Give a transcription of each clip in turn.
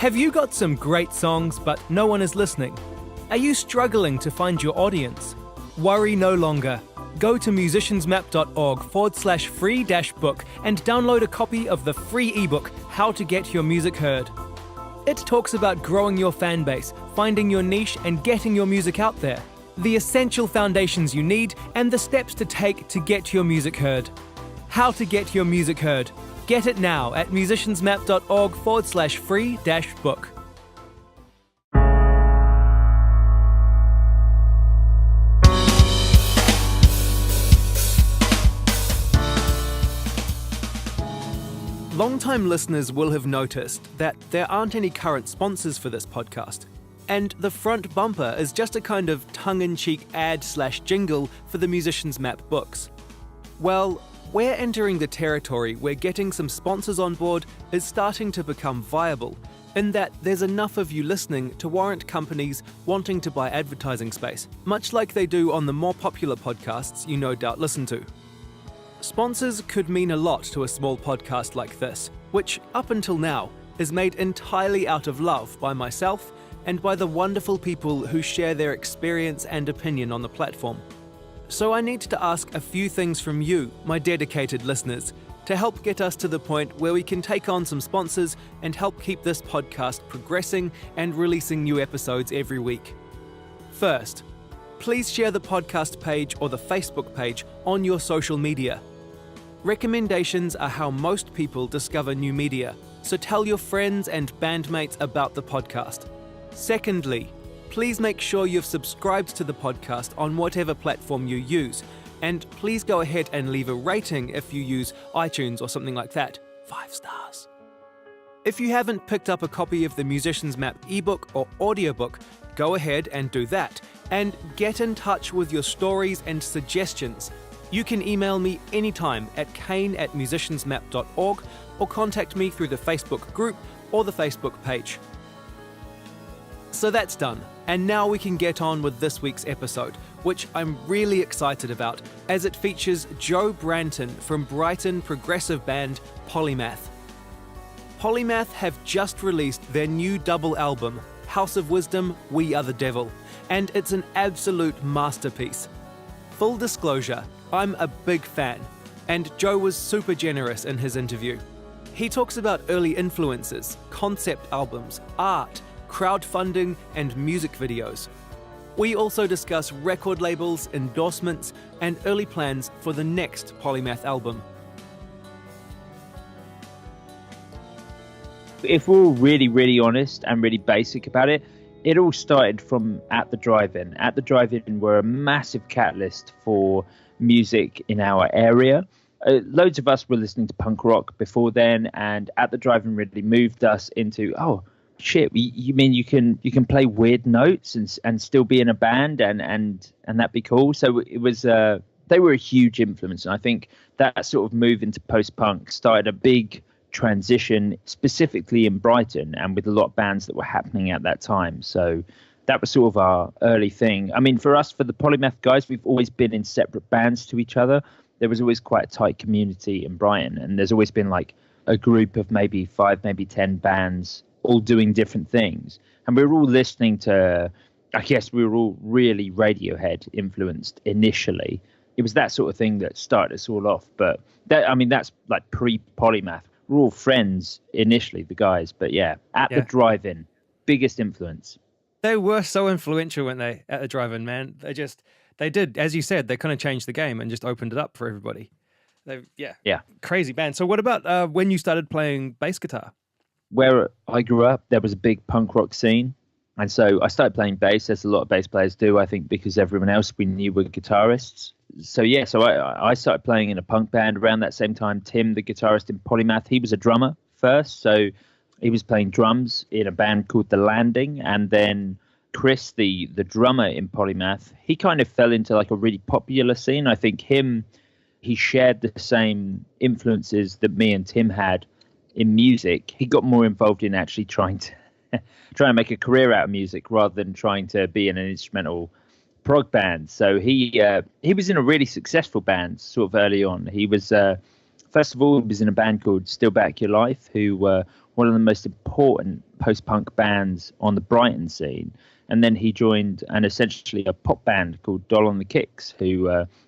Have you got some great songs but no one is listening? Are you struggling to find your audience? Worry no longer. Go to musiciansmap.org/free-book and download a copy of the free ebook, How to Get Your Music Heard. It talks about growing your fan base, finding your niche and getting your music out there. The essential foundations you need and the steps to take to get your music heard. How to Get Your Music Heard. Get it now at musiciansmap.org/free-book. Long-time listeners will have noticed that there aren't any current sponsors for this podcast, and the front bumper is just a kind of tongue-in-cheek ad/jingle for the Musician's Map books. Well, we're entering the territory where getting some sponsors on board is starting to become viable, in that there's enough of you listening to warrant companies wanting to buy advertising space, much like they do on the more popular podcasts you no doubt listen to. Sponsors could mean a lot to a small podcast like this, which, up until now, is made entirely out of love by myself and by the wonderful people who share their experience and opinion on the platform. So I need to ask a few things from you, my dedicated listeners, to help get us to the point where we can take on some sponsors and help keep this podcast progressing and releasing new episodes every week. First, please share the podcast page or the Facebook page on your social media. Recommendations are how most people discover new media, so tell your friends and bandmates about the podcast. Secondly, please make sure you've subscribed to the podcast on whatever platform you use, and please go ahead and leave a rating if you use iTunes or something like that. 5 stars. If you haven't picked up a copy of the Musician's Map ebook or audiobook, go ahead and do that, and get in touch with your stories and suggestions. You can email me anytime at kane@musiciansmap.org or contact me through the Facebook group or the Facebook page. So that's done, and now we can get on with this week's episode, which I'm really excited about, as it features Joe Branton from Brighton progressive band Polymath. Polymath have just released their new double album, House of Wisdom, We Are the Devil, and it's an absolute masterpiece. Full disclosure, I'm a big fan, and Joe was super generous in his interview. He talks about early influences, concept albums, art, crowdfunding, and music videos. We also discuss record labels, endorsements, and early plans for the next Polymath album. If we're all really, really honest and really basic about it, it all started from At the Drive-In. At the Drive-In were a massive catalyst for music in our area. Loads of us were listening to punk rock before then, and At the Drive-In really moved us into, oh shit, you mean you can play weird notes and still be in a band and that'd be cool. So it was they were a huge influence, and I think that sort of move into post-punk started a big transition, specifically in Brighton, and with a lot of bands that were happening at that time. So that was sort of our early thing. I mean, for us, for the Polymath guys, we've always been in separate bands to each other. There was always quite a tight community in Brighton, and there's always been like a group of maybe 5, maybe 10 bands all doing different things. And we were all listening to, I guess we were all really Radiohead influenced initially. It was that sort of thing that started us all off. But that, I mean, that's like pre-Polymath. We're all friends initially, the guys. But yeah, At the Drive-In, biggest influence. They were so influential, weren't they, At the Drive-In, man? They did, as you said, they kind of changed the game and just opened it up for everybody. Yeah. Crazy band. So what about when you started playing bass guitar? Where I grew up, there was a big punk rock scene. And so I started playing bass, as a lot of bass players do, I think, because everyone else we knew were guitarists. So I started playing in a punk band around that same time. Tim, the guitarist in Polymath, he was a drummer first. So he was playing drums in a band called The Landing. And then Chris, the drummer in Polymath, he kind of fell into like a really popular scene. I think he shared the same influences that me and Tim had in music. He got more involved in actually trying to make a career out of music rather than trying to be in an instrumental prog band. So he was in a really successful band sort of early on. He was First of all, he was in a band called Still Back Your Life, who were one of the most important post-punk bands on the Brighton scene. And then he joined essentially a pop band called Doll on the Kicks, who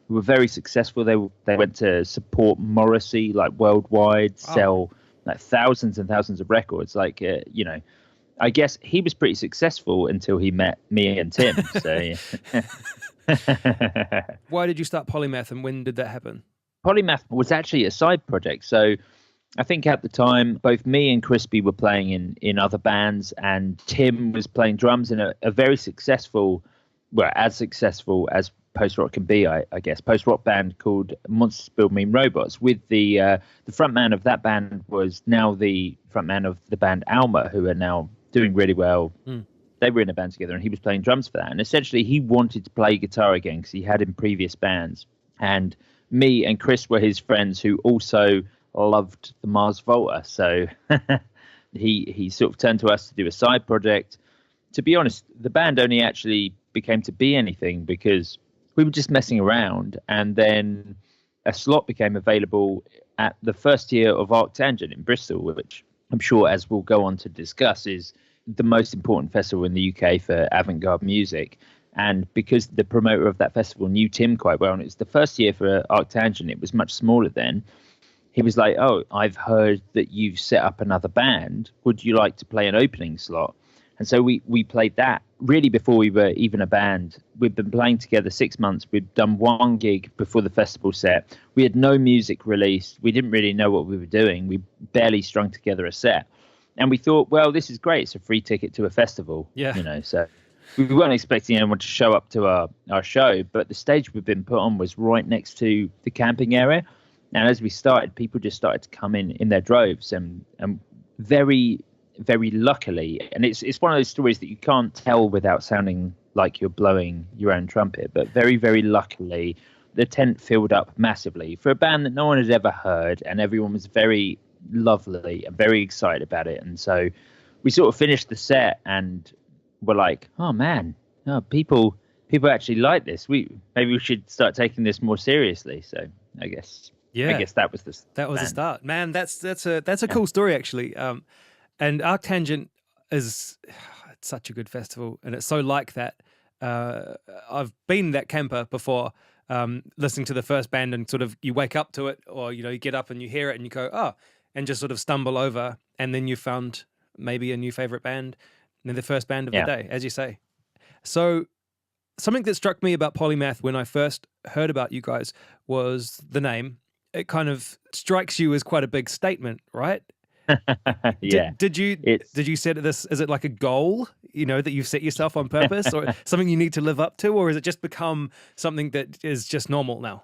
were very successful. They went to support Morrissey like worldwide, sell like thousands and thousands of records. Like I guess he was pretty successful until he met me and Tim. So yeah. Why did you start Polymath, and when did that happen? Polymath was actually a side project. So I think at the time, both me and Crispy were playing in other bands, and Tim was playing drums in a very successful, well, as successful as post-rock can be, I guess, post-rock band called Monsters Build Mean Robots. With the frontman of that band was now the frontman of the band Alma, who are now doing really well. They were in a band together, and he was playing drums for that. And essentially, he wanted to play guitar again because he had in previous bands. And me and Chris were his friends who also loved the Mars Volta. So he sort of turned to us to do a side project. To be honest, the band only actually became to be anything because we were just messing around. And then a slot became available at the first year of Arctangent in Bristol, which I'm sure, as we'll go on to discuss, is the most important festival in the UK for avant-garde music. And because the promoter of that festival knew Tim quite well, and it's the first year for Arctangent, it was much smaller then, he was like, "Oh, I've heard that you've set up another band. Would you like to play an opening slot?" And so we played that really before we were even a band. We'd been playing together 6 months. We'd done one gig before the festival set. We had no music released. We didn't really know what we were doing. We barely strung together a set. And we thought, well, this is great. It's a free ticket to a festival. Yeah. So we weren't expecting anyone to show up to our show, but the stage we'd been put on was right next to the camping area. And as we started, people just started to come in their droves, and very, very luckily, and it's one of those stories that you can't tell without sounding like you're blowing your own trumpet, but very, very luckily, the tent filled up massively for a band that no one had ever heard, and everyone was very lovely and very excited about it. And so we sort of finished the set and were like, oh man, no, people actually like this. Maybe we should start taking this more seriously. So I guess that was the start. Man, that's a cool story actually. And Arctangent is it's such a good festival, and it's so like that. I've been that camper before, listening to the first band, and sort of you wake up to it, or you get up and you hear it and you go, oh, and just sort of stumble over, and then you found maybe a new favorite band, and then the first band of the day, as you say. So something that struck me about Polymath when I first heard about you guys was the name. It kind of strikes you as quite a big statement, right? Yeah. Did you set this? Is it like a goal, that you've set yourself on purpose, or something you need to live up to, or is it just become something that is just normal now?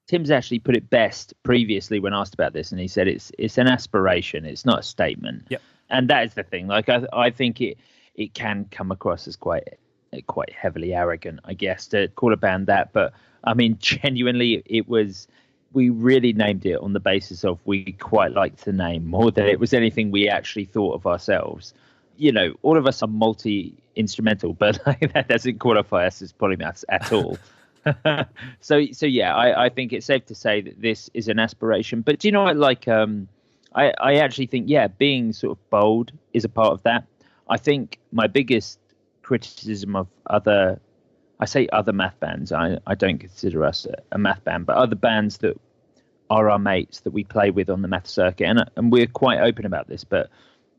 Tim's actually put it best previously when asked about this, and he said it's an aspiration. It's not a statement. Yep. And that is the thing. Like I think it can come across as quite heavily arrogant, I guess, to call a band that. But I mean, genuinely, we really named it on the basis of we quite liked the name more than it was anything we actually thought of ourselves. All of us are multi-instrumental, but that doesn't qualify us as polymaths at all. So yeah, I think it's safe to say that this is an aspiration. But do you know what? Like, I actually think, being sort of bold is a part of that. I think my biggest criticism of other math bands, I don't consider us a math band, but other bands that are our mates that we play with on the math circuit, and we're quite open about this, but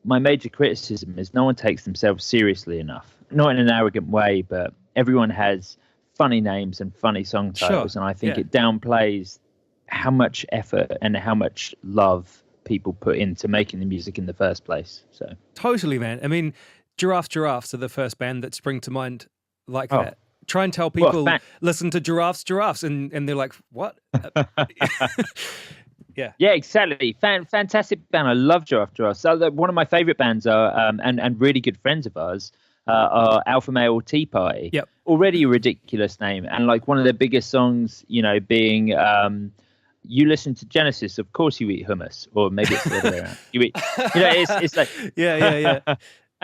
my major criticism is no one takes themselves seriously enough. Not in an arrogant way, but everyone has funny names and funny song titles, and I think it downplays how much effort and how much love people put into making the music in the first place. So totally, man. I mean, Giraffes are the first band that spring to mind like that. Try and tell people, listen to Giraffes, and they're like, what? Yeah, exactly. Fantastic band. I love Giraffes. So one of my favorite bands are, and really good friends of ours, are Alpha Male Tea Party. Yep. Already a ridiculous name, and like one of their biggest songs, being you listen to Genesis, of course you eat hummus, or maybe it's the other way around. You eat, it's like yeah.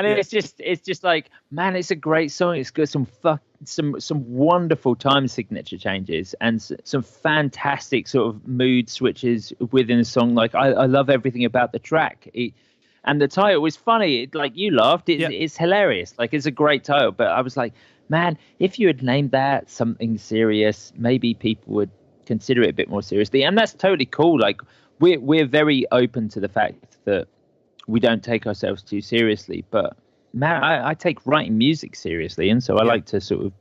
And it's just like, man, it's a great song. It's got some wonderful time signature changes and some fantastic sort of mood switches within the song. Like I love everything about the track. And the title was funny. Like you laughed. It's hilarious. Like it's a great title. But I was like, man, if you had named that something serious, maybe people would consider it a bit more seriously. And that's totally cool. Like we're very open to the fact that we don't take ourselves too seriously, but man, I take writing music seriously, and so I like to sort of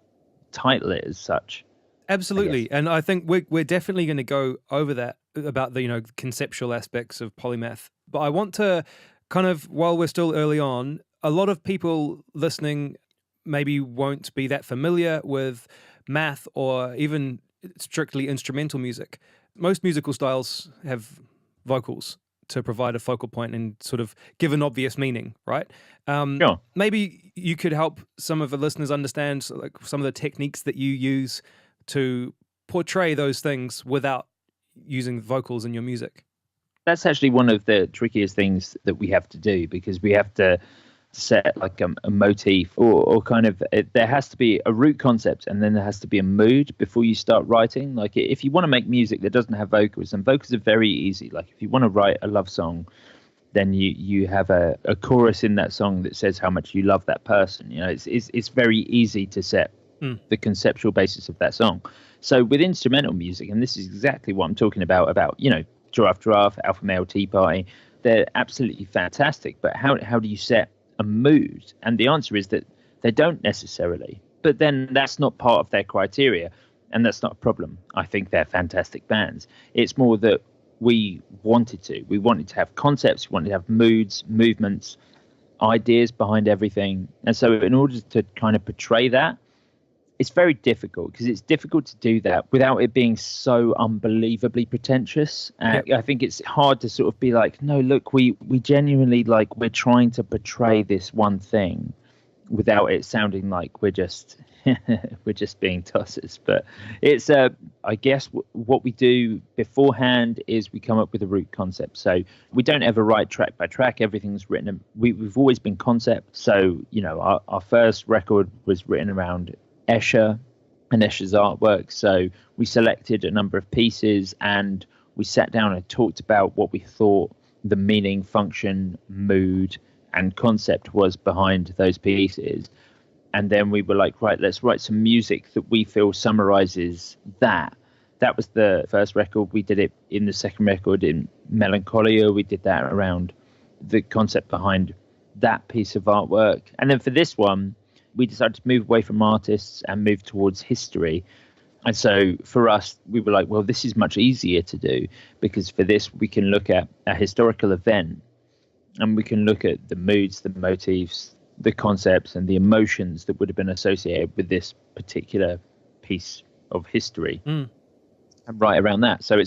title it as such. Absolutely, and I think we're definitely going to go over that about the conceptual aspects of polymath. But I want to kind of, while we're still early on, a lot of people listening maybe won't be that familiar with math or even strictly instrumental music. Most musical styles have vocals to provide a focal point and sort of give an obvious meaning, right? Sure. Maybe you could help some of the listeners understand like some of the techniques that you use to portray those things without using vocals in your music. That's actually one of the trickiest things that we have to do, because we have to set like a motif or kind of there has to be a root concept, and then there has to be a mood before you start writing. Like if you want to make music that doesn't have vocals, and vocals are very easy. Like if you want to write a love song, then you have a chorus in that song that says how much you love that person. It's very easy to set the conceptual basis of that song. So with instrumental music, and this is exactly what I'm talking about Giraffe Giraffe, Alpha Male, Tea Party, they're absolutely fantastic. But how do you set a mood? And the answer is that they don't necessarily. But then that's not part of their criteria, and that's not a problem. I think they're fantastic bands. It's more that we wanted to have concepts, we wanted to have moods, movements, ideas behind everything. And so in order to kind of portray that, it's very difficult, because it's difficult to do that without it being so unbelievably pretentious. And I think it's hard to sort of be like, no, look, we genuinely, like, we're trying to portray this one thing without it sounding like we're just being tossers. But it's I guess what we do beforehand is we come up with a root concept. So we don't ever write track by track. Everything's written. We've always been concept. So our first record was written around Escher and Escher's artwork. So we selected a number of pieces and we sat down and talked about what we thought the meaning, function, mood, and concept was behind those pieces. And then we were like, right, let's write some music that we feel summarizes that. That was the first record. We did it in the second record, in Melancholia. We did that around the concept behind that piece of artwork. And then for this one, we decided to move away from artists and move towards history. And so for us, we were like, well, this is much easier to do, because for this, we can look at a historical event and we can look at the moods, the motifs, the concepts and the emotions that would have been associated with this particular piece of history and write around that. So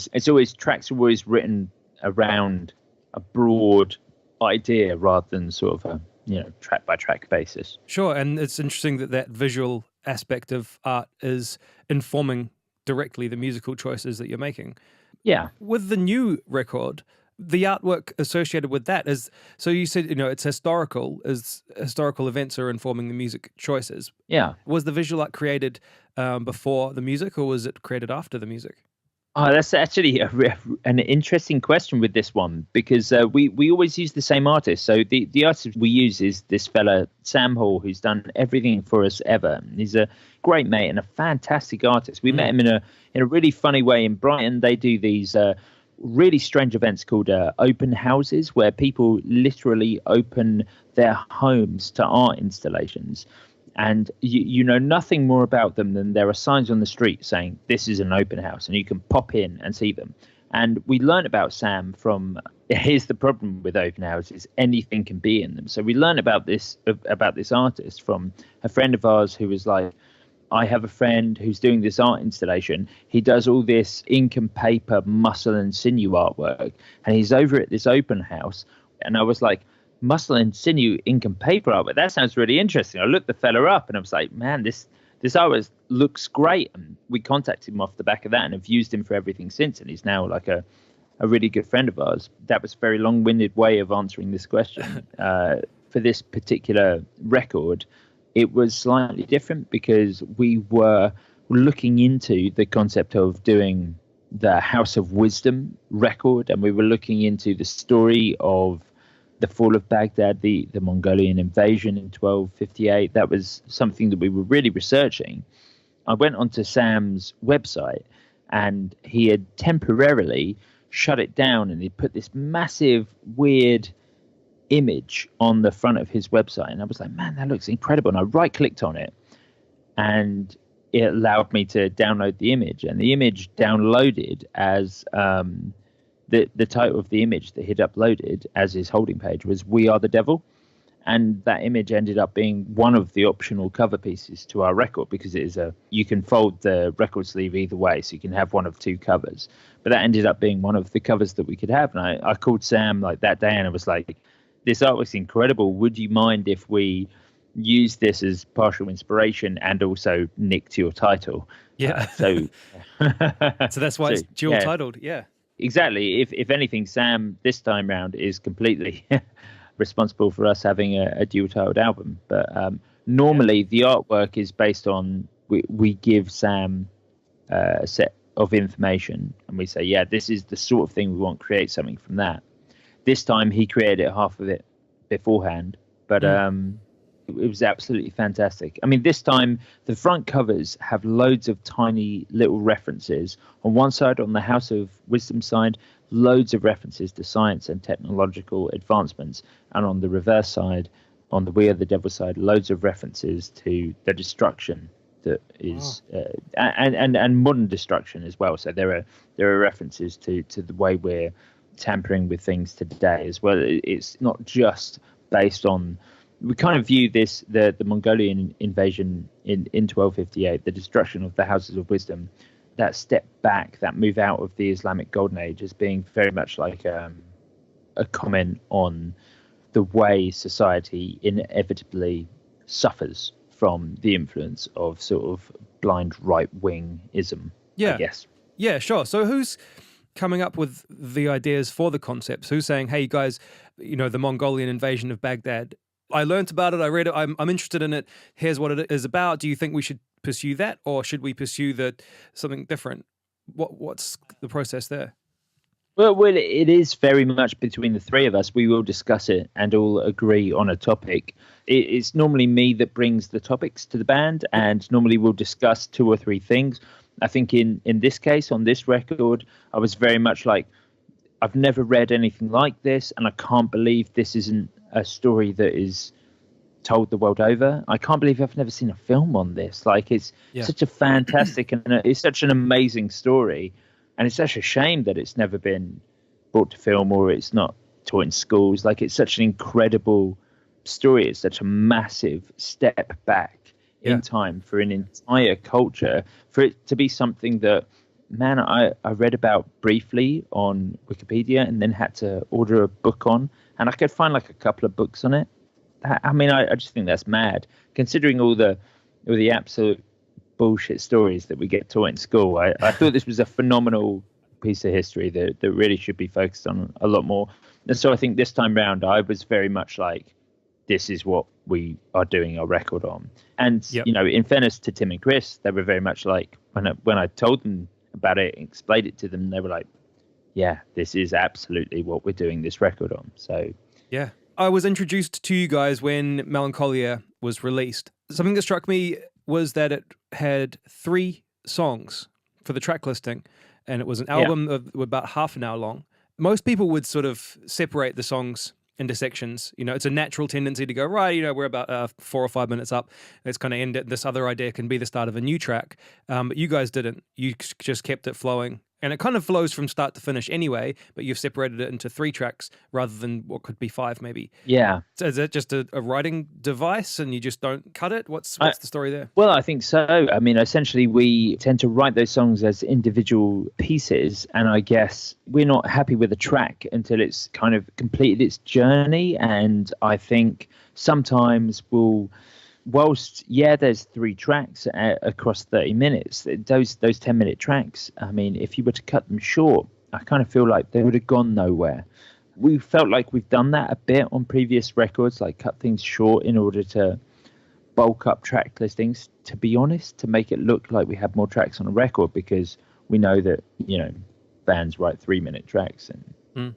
tracks are always written around a broad idea rather than sort of a track by track basis. Sure, and it's interesting that visual aspect of art is informing directly the musical choices that you're making. Yeah. With the new record, the artwork associated with that is, so you said, it's historical events are informing the music choices. Yeah. Was the visual art created before the music, or was it created after the music? Oh, that's actually an interesting question with this one, because we always use the same artist. So the artist we use is this fella, Sam Hall, who's done everything for us ever. He's a great mate and a fantastic artist. We met him in a really funny way in Brighton. They do these really strange events called open houses, where people literally open their homes to art installations. And you know nothing more about them than there are signs on the street saying this is an open house, and you can pop in and see them. And we learned about Sam from, here's the problem with open houses, anything can be in them. So we learned about this artist from a friend of ours who was like, I have a friend who's doing this art installation. He does all this ink and paper, muscle and sinew artwork, and he's over at this open house. And I was like, muscle and sinew, ink and paper artwork, that sounds really interesting. I looked the fella up and I was like, man, this artwork looks great. And we contacted him off the back of that and have used him for everything since. And he's now like a really good friend of ours. That was a very long-winded way of answering this question. for this particular record, it was slightly different because we were looking into the concept of doing the House of Wisdom record, and we were looking into the story of the fall of Baghdad, the Mongolian invasion in 1258. That was something that we were really researching. I went onto Sam's website, and he had temporarily shut it down, and he put this massive, weird image on the front of his website. And I was like, man, that looks incredible. And I right-clicked on it, and it allowed me to download the image. And the image downloaded as the title of the image that he'd uploaded as his holding page was "We Are the Devil." And that image ended up being one of the optional cover pieces to our record, because it is you can fold the record sleeve either way, so you can have one of two covers. But that ended up being one of the covers that we could have. And I called Sam like that day, and I was like, this artwork's incredible. Would you mind if we use this as partial inspiration and also nick to your title? Yeah. So that's why it's dual titled. Yeah. Exactly. If anything, Sam this time round is completely responsible for us having a dual titled album. But normally the artwork is based on, we give Sam a set of information, and we say, yeah, this is the sort of thing we want, create something from that. This time he created half of it beforehand, but it was absolutely fantastic. I mean, this time the front covers have loads of tiny little references. On one side, on the House of Wisdom side, loads of references to science and technological advancements. And on the reverse side, on the We Are the Devil side, loads of references to the destruction that is and modern destruction as well. So there are references to the way we're tampering with things today as well. It's not just based on, we kind of view this, the Mongolian invasion in 1258, the destruction of the Houses of Wisdom, that step back, that move out of the Islamic Golden Age, as being very much like a comment on the way society inevitably suffers from the influence of sort of blind right-wing-ism, I guess. Yeah, sure. So who's coming up with the ideas for the concepts? Who's saying, hey, guys, the Mongolian invasion of Baghdad, I learned about it, I read it, I'm interested in it, here's what it is about. Do you think we should pursue that, or should we pursue something different? What's the process there? Well, it is very much between the three of us. We will discuss it and all agree on a topic. It's normally me that brings the topics to the band, and normally we'll discuss two or three things. I think in this case, on this record, I was very much like, I've never read anything like this, and I can't believe this isn't a story that is told the world over. I can't believe I've never seen a film on this. Like, it's such a fantastic and it's such an amazing story, and it's such a shame that it's never been brought to film or it's not taught in schools. Like, it's such an incredible story. It's such a massive step back in time for an entire culture, for it to be something that, man, I read about briefly on Wikipedia and then had to order a book on, and I could find like a couple of books on it. I mean, I just think that's mad, considering all the absolute bullshit stories that we get taught in school. I thought this was a phenomenal piece of history that really should be focused on a lot more. And so I think this time round, I was very much like, this is what we are doing our record on. And, in fairness to Tim and Chris, they were very much like, when I told them about it and explained it to them, they were like, yeah, this is absolutely what we're doing this record on. So, yeah. I was introduced to you guys when Melancholia was released. Something that struck me was that it had 3 songs for the track listing, and it was an album of about half an hour long. Most people would sort of separate the songs into sections. It's a natural tendency to go, right, we're about 4 or 5 minutes up, let's kind of end it. This other idea can be the start of a new track. But you guys didn't. You just kept it flowing. And it kind of flows from start to finish anyway, but you've separated it into 3 tracks rather than what could be 5 maybe. Yeah. So is that just a writing device and you just don't cut it? What's the story there? Well, I think so. I mean, essentially we tend to write those songs as individual pieces, and I guess we're not happy with a track until it's kind of completed its journey. And I think sometimes whilst there's 3 tracks across 30 minutes, those 10-minute tracks, I mean, if you were to cut them short, I kind of feel like they would have gone nowhere. we felt like we've done that a bit on previous records, like cut things short in order to bulk up track listings, to be honest, to make it look like we have more tracks on a record, because we know that, bands write 3-minute tracks and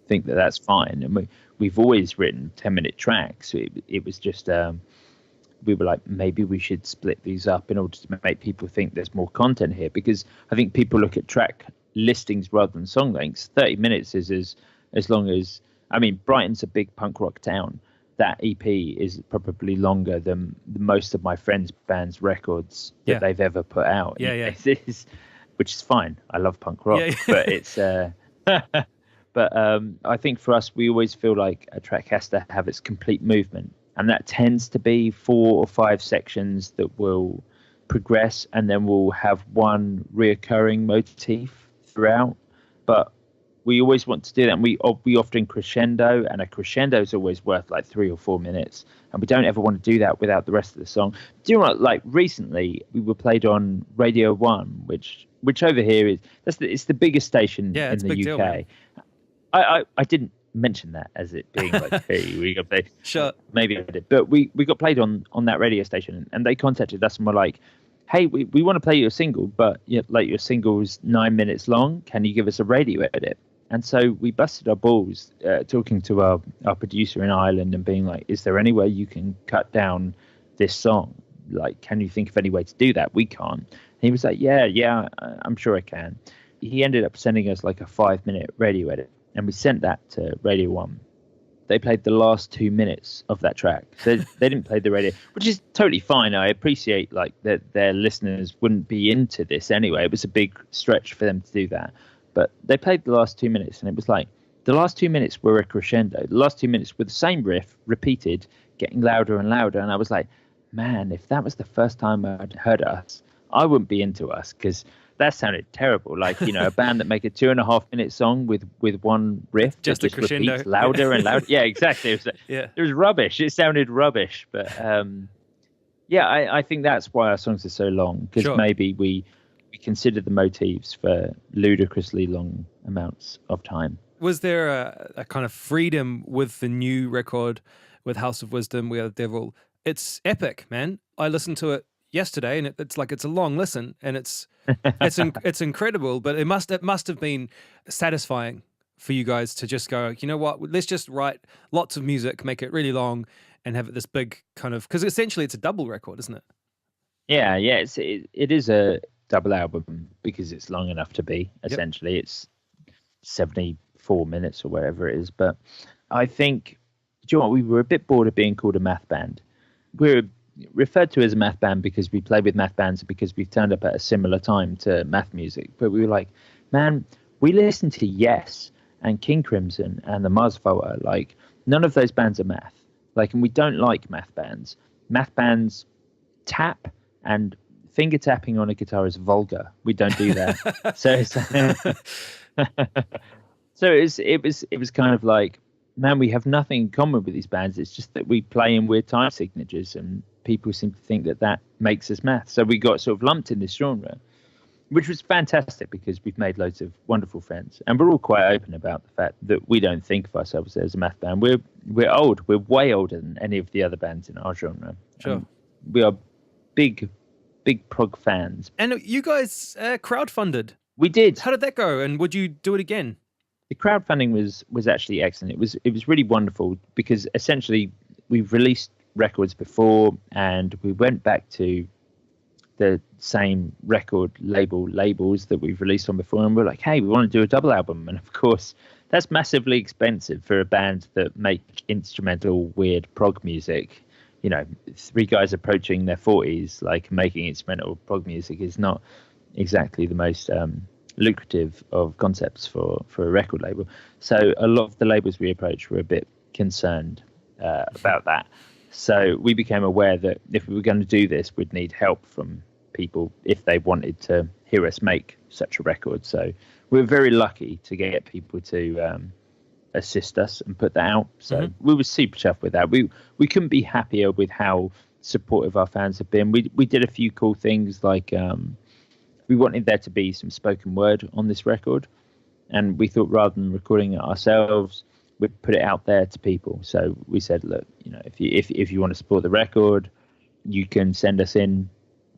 think that that's fine. And we've always written 10-minute tracks. It was just, we were like, maybe we should split these up in order to make people think there's more content here, because I think people look at track listings rather than song lengths. 30 minutes is as long as, Brighton's a big punk rock town. That EP is probably longer than most of my friends' bands' records that they've ever put out. Which is fine. I love punk rock, but it's. But I think for us, we always feel like a track has to have its complete movement, and that tends to be 4 or 5 sections that will progress, and then we'll have one reoccurring motif throughout. But we always want to do that, and we often crescendo, and a crescendo is always worth like 3 or 4 minutes, and we don't ever want to do that without the rest of the song. Do you know what? Like recently, we were played on Radio 1, which over here it's the biggest station in the UK. Deal, I didn't mention that as it being like, hey, we got played. Sure. Maybe I did, but we got played on that radio station, and they contacted us and were like, hey, we want to play your single, but your single's 9 minutes long. Can you give us a radio edit? And so we busted our balls talking to our producer in Ireland and being like, is there any way you can cut down this song? Like, can you think of any way to do that? We can't. And he was like, yeah, I'm sure I can. He ended up sending us like a 5-minute radio edit, and we sent that to Radio 1. They played the last 2 minutes of that track. They didn't play the radio, which is totally fine. I appreciate like that their listeners wouldn't be into this anyway. It was a big stretch for them to do that. But they played the last 2 minutes, and it was like the last 2 minutes were a crescendo. The last 2 minutes were the same riff repeated, getting louder and louder. And I was like, man, if that was the first time I'd heard us, I wouldn't be into us, because that sounded terrible. Like, a band that make a 2.5-minute song with one riff just that a crescendo, repeats louder and louder. Yeah, exactly. It was rubbish. It sounded rubbish. But I think that's why our songs are so long, because maybe we consider the motifs for ludicrously long amounts of time. Was there a kind of freedom with the new record, with House of Wisdom, We Are the Devil? It's epic, man. I listened to it yesterday, and it's a long listen, and it's incredible. But it must have been satisfying for you guys to just go, you know what? Let's just write lots of music, make it really long, and have it this big kind of, because essentially it's a double record, isn't it? Yeah. It is a double album because it's long enough to be. Essentially, it's 74 minutes or whatever it is. But I think, do you know what? We were a bit bored of being called a math band. We're referred to as a math band because we play with math bands, because we've turned up at a similar time to math music. But we were like, man, we listen to Yes and King Crimson and the Mars Volta. Like, none of those bands are math. Like, and we don't like math bands. Math bands tap, and finger tapping on a guitar is vulgar. We don't do that. So it was kind of like, man, we have nothing in common with these bands. It's just that we play in weird time signatures, and people seem to think that makes us math. So we got sort of lumped in this genre, which was fantastic because we've made loads of wonderful friends, and we're all quite open about the fact that we don't think of ourselves as a math band. We're old. We're way older than any of the other bands in our genre. Sure. We are big prog fans. And you guys crowdfunded. We did. How did that go? And would you do it again? The crowdfunding was actually excellent. It was really wonderful because essentially we've released records before, and we went back to the same record labels that we've released on before, and we're like, hey, we want to do a double album. And of course, that's massively expensive for a band that make instrumental weird prog music. 3 guys approaching their 40s, like, making instrumental prog music is not exactly the most lucrative of concepts for a record label. So a lot of the labels we approached were a bit concerned about that. So we became aware that if we were going to do this, we'd need help from people if they wanted to hear us make such a record. So we were very lucky to get people to assist us and put that out. So we were super chuffed with that. We couldn't be happier with how supportive our fans have been. We did a few cool things, like we wanted there to be some spoken word on this record, and we thought rather than recording it ourselves, we'd put it out there to people. So we said, look, if you want to support the record, you can send us in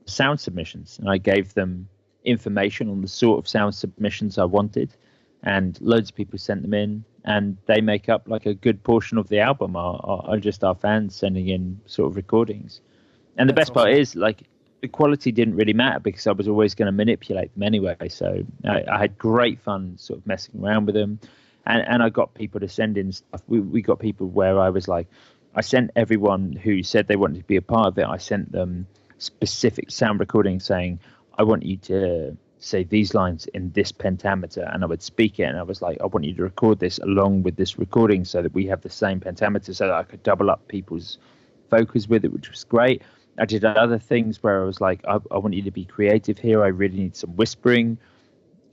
sound submissions. And I gave them information on the sort of sound submissions I wanted, and loads of people sent them in, and they make up like a good portion of the album are just our fans sending in sort of recordings. And the best part is, like, the quality didn't really matter because I was always going to manipulate them anyway. So I had great fun sort of messing around with them. And I got people to send in stuff. We got people where I was like, I sent everyone who said they wanted to be a part of it, I sent them specific sound recordings saying, I want you to say these lines in this pentameter, and I would speak it, and I was like, I want you to record this along with this recording so that we have the same pentameter, so that I could double up people's vocals with it, which was great. I did other things where I was like, I want you to be creative here. I really need some whispering.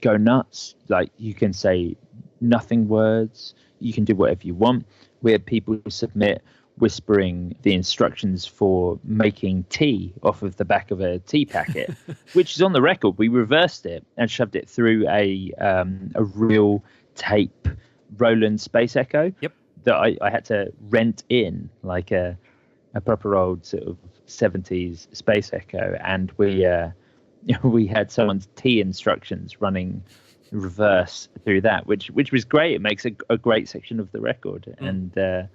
Go nuts. Like, you can say nothing words. You can do whatever you want. We had people submit whispering the instructions for making tea off of the back of a tea packet, which is on the record. We reversed it and shoved it through a real tape Roland Space Echo. Yep. That I had to rent in, like a proper old sort of 70s Space Echo, and we had someone's tea instructions running reverse through that, which was great. It makes a great section of the record. And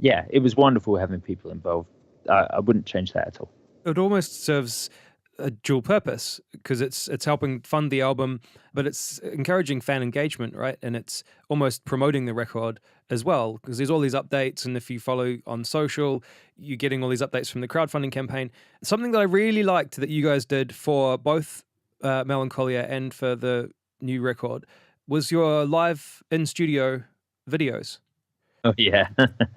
yeah, it was wonderful having people involved. I wouldn't change that at all. It almost serves a dual purpose because it's helping fund the album, but it's encouraging fan engagement, right? And it's almost promoting the record as well, because there's all these updates, and if you follow on social, you're getting all these updates from the crowdfunding campaign. Something that I really liked that you guys did for both Melancholia and for the new record was your live in studio videos. Oh yeah.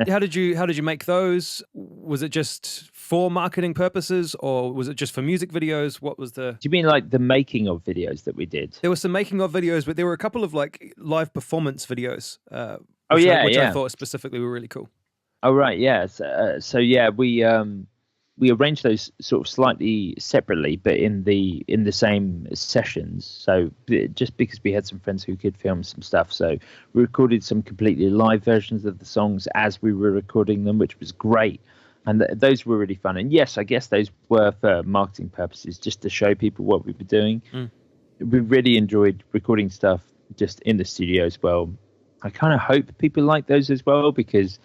How did you make those? Was it just for marketing purposes, or was it just for music videos? What was the... Do you mean like the making of videos that we did? There were some making of videos, but there were a couple of like live performance videos. Which I thought specifically were really cool. Oh right, yeah. So yeah, we arranged those sort of slightly separately, but in the same sessions. So just because we had some friends who could film some stuff, so we recorded some completely live versions of the songs as we were recording them, which was great. And those were really fun. And yes, I guess those were for marketing purposes, just to show people what we were doing. We really enjoyed recording stuff just in the studio as well. I kind of hope people like those as well, because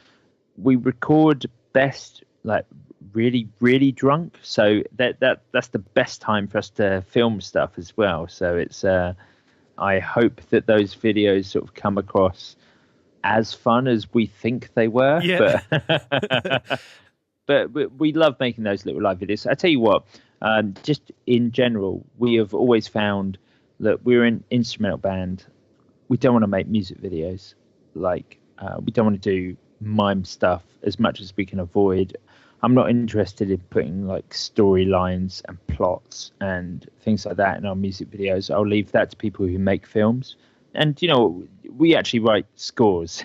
we record best like really, really drunk. So that's the best time for us to film stuff as well. So it's I hope that those videos sort of come across as fun as we think they were. Yeah. But we love making those little live videos. I tell you what, just in general, we have always found that we're an instrumental band. We don't want to make music videos. Like, we don't want to do mime stuff as much as we can avoid. I'm not interested in putting like storylines and plots and things like that in our music videos. I'll leave that to people who make films. And, we actually write scores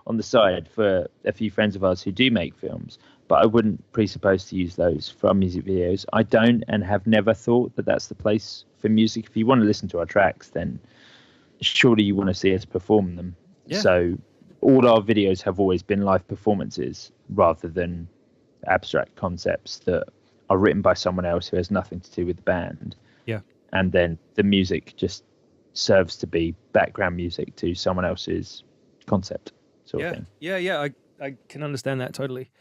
on the side for a few friends of ours who do make films, but I wouldn't presuppose to use those for our music videos. I don't, and have never thought that that's the place for music. If you want to listen to our tracks, then surely you want to see us perform them. Yeah. So all our videos have always been live performances rather than abstract concepts that are written by someone else who has nothing to do with the band. Yeah. And then the music just serves to be background music to someone else's concept sort of thing. Yeah. I can understand that totally.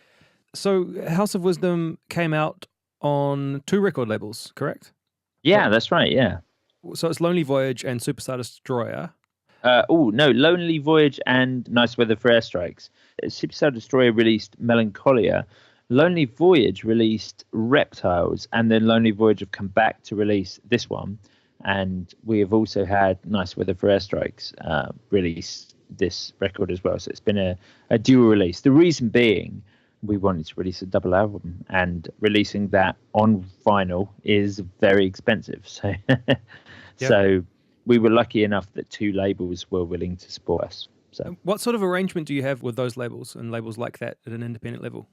So House of Wisdom came out on 2 record labels, correct? Yeah, that's right, yeah. So it's Lonely Voyage and Superstar Destroyer. Lonely Voyage and Nice Weather for Airstrikes. Superstar Destroyer released Melancholia. Lonely Voyage released Reptiles, and then Lonely Voyage have come back to release this one. And we have also had Nice Weather for Airstrikes release this record as well. So it's been a dual release. The reason being, we wanted to release a double album, and releasing that on vinyl is very expensive. So, So we were lucky enough that 2 labels were willing to support us. So, what sort of arrangement do you have with those labels and labels like that at an independent level?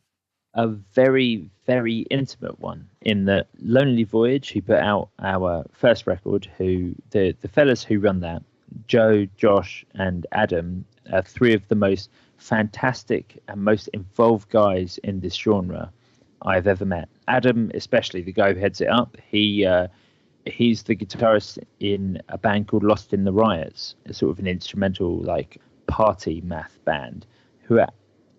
A very, very intimate one, in that Lonely Voyage, who put out our first record, who the fellas who run that, Joe, Josh, and Adam are three of the most fantastic and most involved guys in this genre I've ever met. Adam, especially, the guy who heads it up, he's the guitarist in a band called Lost in the Riots, a sort of an instrumental like party math band, who are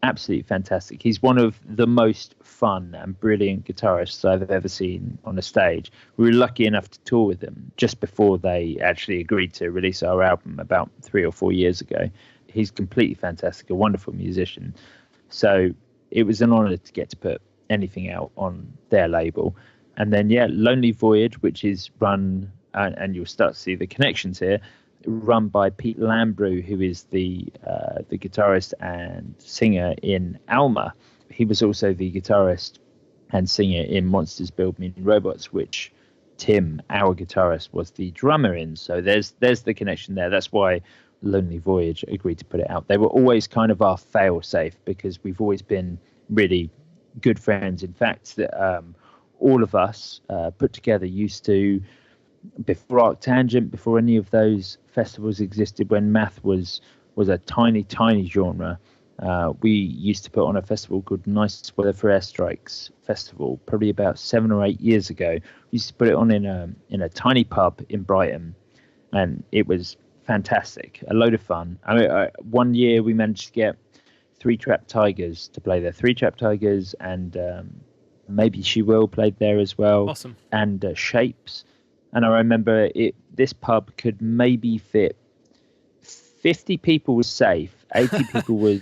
absolutely fantastic. He's one of the most fun and brilliant guitarists I've ever seen on a stage. We were lucky enough to tour with them just before they actually agreed to release our album about 3 or 4 years ago. He's completely fantastic, a wonderful musician. So it was an honor to get to put anything out on their label. And then, Lonely Voyage, which is run, and you'll start to see the connections here, run by Pete Lambrew, who is the guitarist and singer in Alma. He was also the guitarist and singer in Monsters Build Mean Robots, which Tim, our guitarist, was the drummer in. So there's the connection there. That's why Lonely Voyage agreed to put it out. They were always kind of our fail-safe because we've always been really good friends. In fact, all of us put together used to, before Arctangent, before any of those festivals existed, when math was a tiny genre, we used to put on a festival called Nice Weather for Airstrikes Festival, probably about 7 or 8 years ago. We used to put it on in a tiny pub in Brighton, and it was fantastic, a load of fun. I mean, one year we managed to get Three Trapped Tigers to play there. Three Trapped Tigers and Maybe She Will played there as well. Awesome. And Shapes. And I remember this pub could maybe fit 50 people was safe, 80 people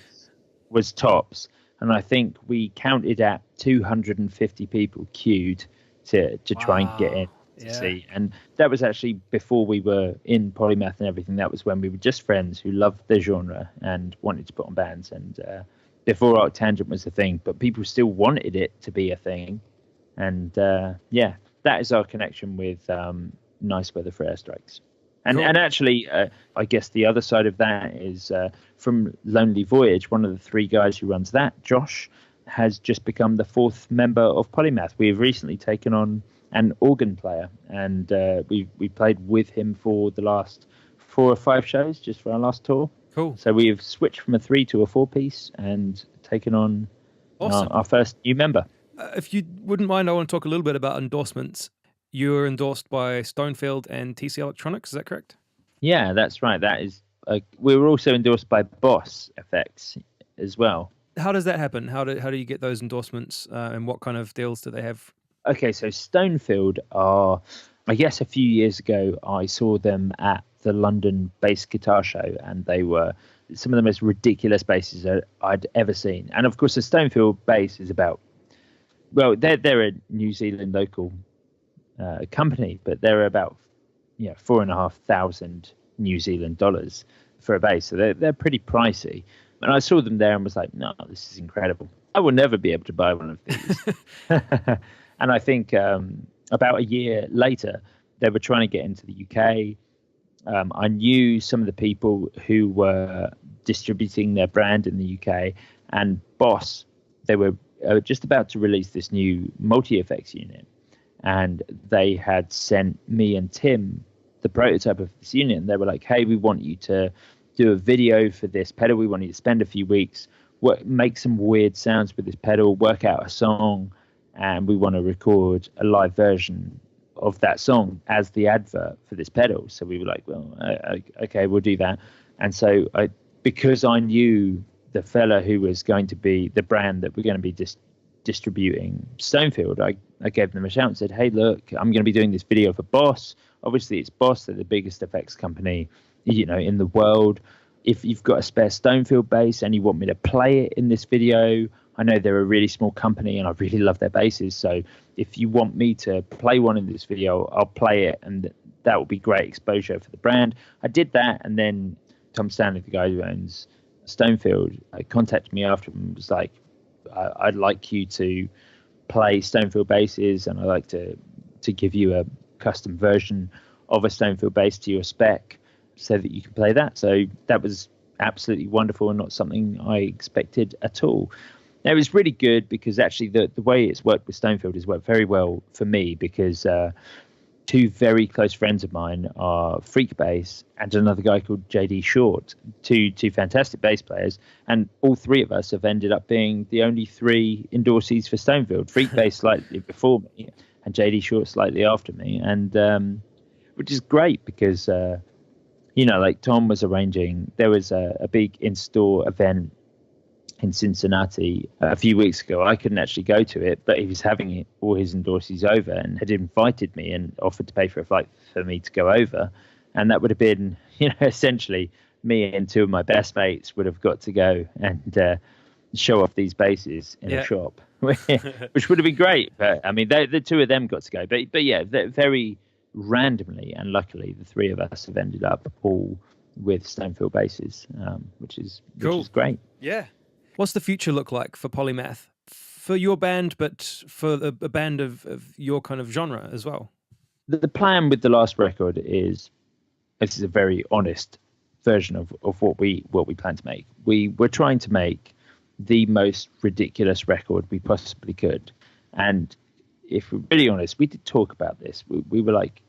was tops. And I think we counted at 250 people queued to try and get in to see. And that was actually before we were in Polymath and everything. That was when we were just friends who loved the genre and wanted to put on bands. And before Arctangent was a thing, but people still wanted it to be a thing. And that is our connection with Nice Weather for Airstrikes. And cool. And actually, I guess the other side of that is from Lonely Voyage, one of the three guys who runs that, Josh, has just become the 4th member of Polymath. We have recently taken on an organ player, and we played with him for the last 4 or 5 shows, just for our last tour. Cool. So we have switched from a 3 to a 4-piece and taken on our first new member. If you wouldn't mind, I want to talk a little bit about endorsements. You're endorsed by Stonefield and TC Electronics, is that correct? Yeah, that's right. That is. We were also endorsed by Boss Effects as well. How does that happen? How do you get those endorsements, and what kind of deals do they have? Okay, so Stonefield are, I guess a few years ago, I saw them at the London Bass Guitar Show, and they were some of the most ridiculous basses I'd ever seen. And of course, the Stonefield bass is about, well, they're a New Zealand local company, but they're about $4,500 New Zealand dollars for a bass, so they're pretty pricey. And I saw them there and was like, no, this is incredible. I will never be able to buy one of these. And I think about a year later, they were trying to get into the UK. I knew some of the people who were distributing their brand in the UK, and Boss, they were just about to release this new multi-effects unit. And they had sent me and Tim the prototype of this unit. And they were like, hey, we want you to do a video for this pedal. We want you to spend a few weeks, make some weird sounds with this pedal, work out a song, and we want to record a live version of that song as the advert for this pedal. So we were like, well, okay, we'll do that. And so because I knew the fella who was going to be the brand that we're going to be distributing Stonefield, I gave them a shout and said, hey, look, I'm going to be doing this video for Boss. Obviously, it's Boss. They're the biggest effects company, in the world. If you've got a spare Stonefield bass and you want me to play it in this video, I know they're a really small company and I really love their basses. So if you want me to play one in this video, I'll play it, and that will be great exposure for the brand. I did that, and then Tom Stanley, the guy who owns Stonefield, contacted me after and was like, I'd like you to play Stonefield basses, and I'd like to give you a custom version of a Stonefield bass to your spec so that you can play that. So that was absolutely wonderful and not something I expected at all. Now, it was really good because actually the way it's worked with Stonefield has worked very well for me, because two very close friends of mine are Freak Bass and another guy called JD Short, two fantastic bass players, and all three of us have ended up being the only three endorsees for Stonefield. Freak Bass slightly before me, and JD Short slightly after me, and which is great because like Tom was arranging. There was a big in-store event in Cincinnati a few weeks ago. I couldn't actually go to it, but he was having all his endorsees over and had invited me and offered to pay for a flight for me to go over. And that would have been, essentially me and two of my best mates would have got to go and show off these basses in a shop, which would have been great. But I mean, the two of them got to go. But yeah, very randomly and luckily, the three of us have ended up all with Stonefield basses, which is great. Yeah. What's the future look like for Polymath? For your band, but for a band of your kind of genre as well? The plan with the last record is, this is a very honest version of what we plan to make. We were trying to make the most ridiculous record we possibly could. And if we're really honest, we did talk about this. We were like,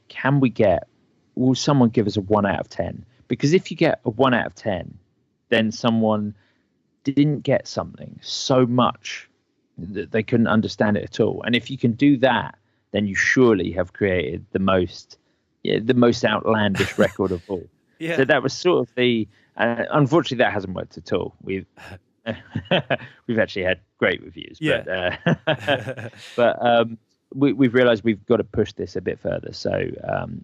will someone give us a 1 out of 10? Because if you get a 1 out of 10, then someone didn't get something so much that they couldn't understand it at all. And if you can do that, then you surely have created the most outlandish record of all. Yeah. So that was sort of unfortunately that hasn't worked at all. We've actually had great reviews, but we've realized we've got to push this a bit further. So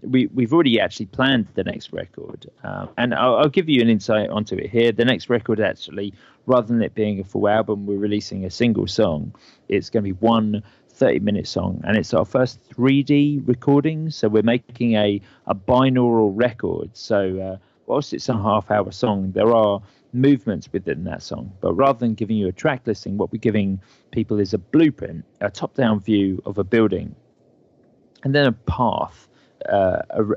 we've already actually planned the next record, and I'll give you an insight onto it here. The next record, actually, rather than it being a full album, we're releasing a single song. It's going to be one 30-minute song, and it's our first 3D recording. So we're making a binaural record. So whilst it's a half-hour song, there are movements within that song, but rather than giving you a track listing, what we're giving people is a blueprint, a top-down view of a building, and then a path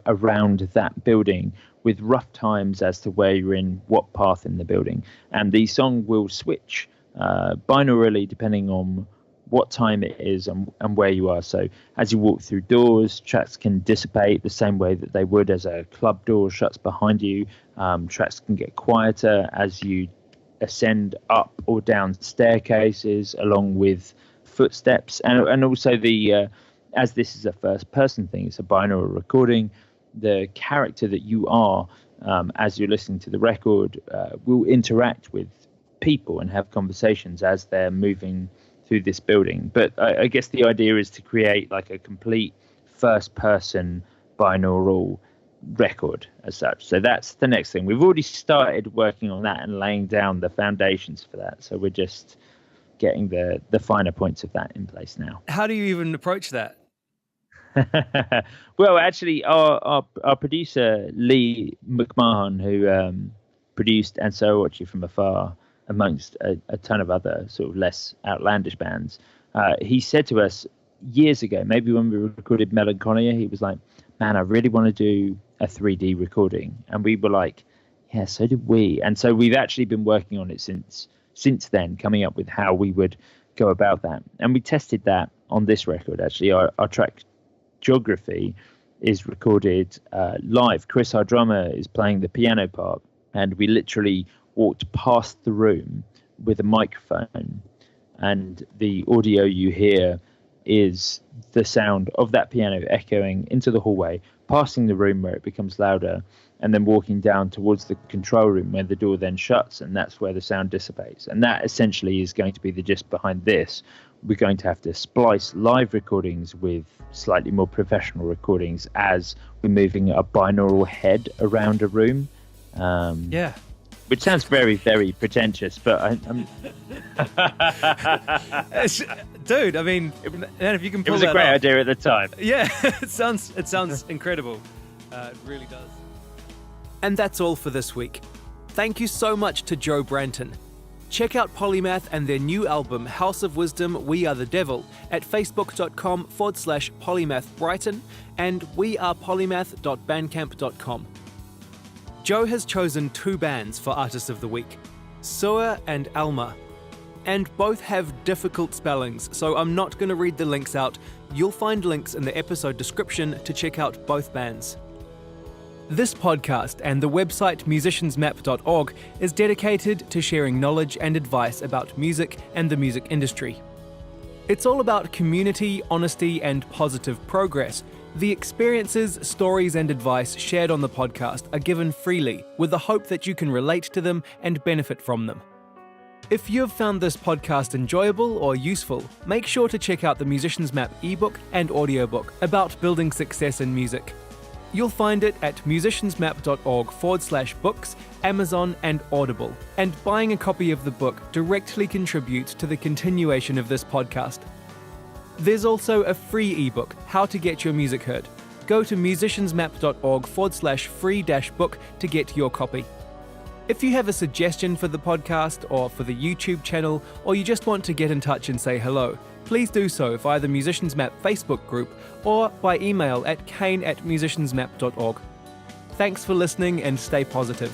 around that building with rough times as to where you're in what path in the building. And the song will switch binaurally depending on what time it is and where you are. So as you walk through doors, tracks can dissipate the same way that they would as a club door shuts behind you. Tracks can get quieter as you ascend up or down staircases along with footsteps. And also as this is a first person thing, it's a binaural recording, the character that you are as you're listening to the record will interact with people and have conversations as they're moving through this building. But I guess the idea is to create like a complete first person binaural record as such. So that's the next thing. We've already started working on that and laying down the foundations for that. So we're just getting the finer points of that in place now. How do you even approach that? Well, actually, our producer, Lee McMahon, who produced And So I Watch You From Afar, amongst a ton of other sort of less outlandish bands, he said to us years ago, maybe when we recorded Melancholia, he was like, man, I really want to do a 3D recording. And we were like, yeah, so did we. And so we've actually been working on it since then, coming up with how we would go about that. And we tested that on this record, actually. Our track Geography is recorded live. Chris, our drummer, is playing the piano part, and we literally walked past the room with a microphone, and the audio you hear is the sound of that piano echoing into the hallway, passing the room where it becomes louder, and then walking down towards the control room where the door then shuts, and that's where the sound dissipates. And that essentially is going to be the gist behind this. We're going to have to splice live recordings with slightly more professional recordings as we're moving a binaural head around a room. Yeah. Which sounds very, very pretentious, but I'm... Dude, I mean, if you can pull it was a great idea at the time. Yeah, it sounds incredible. It really does. And that's all for this week. Thank you so much to Joe Branton. Check out Polymath and their new album, House of Wisdom, We Are the Devil, at facebook.com/polymathbrighton and wearepolymath.bandcamp.com. Joe has chosen 2 bands for Artist of the Week, Sœur and Alma. and both have difficult spellings, so I'm not going to read the links out. You'll find links in the episode description to check out both bands. This podcast and the website musiciansmap.org is dedicated to sharing knowledge and advice about music and the music industry. It's all about community, honesty, and positive progress. The experiences, stories, and advice shared on the podcast are given freely with the hope that you can relate to them and benefit from them. If you've found this podcast enjoyable or useful, make sure to check out the Musician's Map ebook and audiobook about building success in music. You'll find it at musiciansmap.org/books, Amazon, and Audible. And buying a copy of the book directly contributes to the continuation of this podcast. There's also a free ebook, How to Get Your Music Heard. Go to musiciansmap.org/free-book to get your copy. If you have a suggestion for the podcast or for the YouTube channel, or you just want to get in touch and say hello, please do so via the Musicians Map Facebook group or by email at kane@musiciansmap.org. Thanks for listening and stay positive.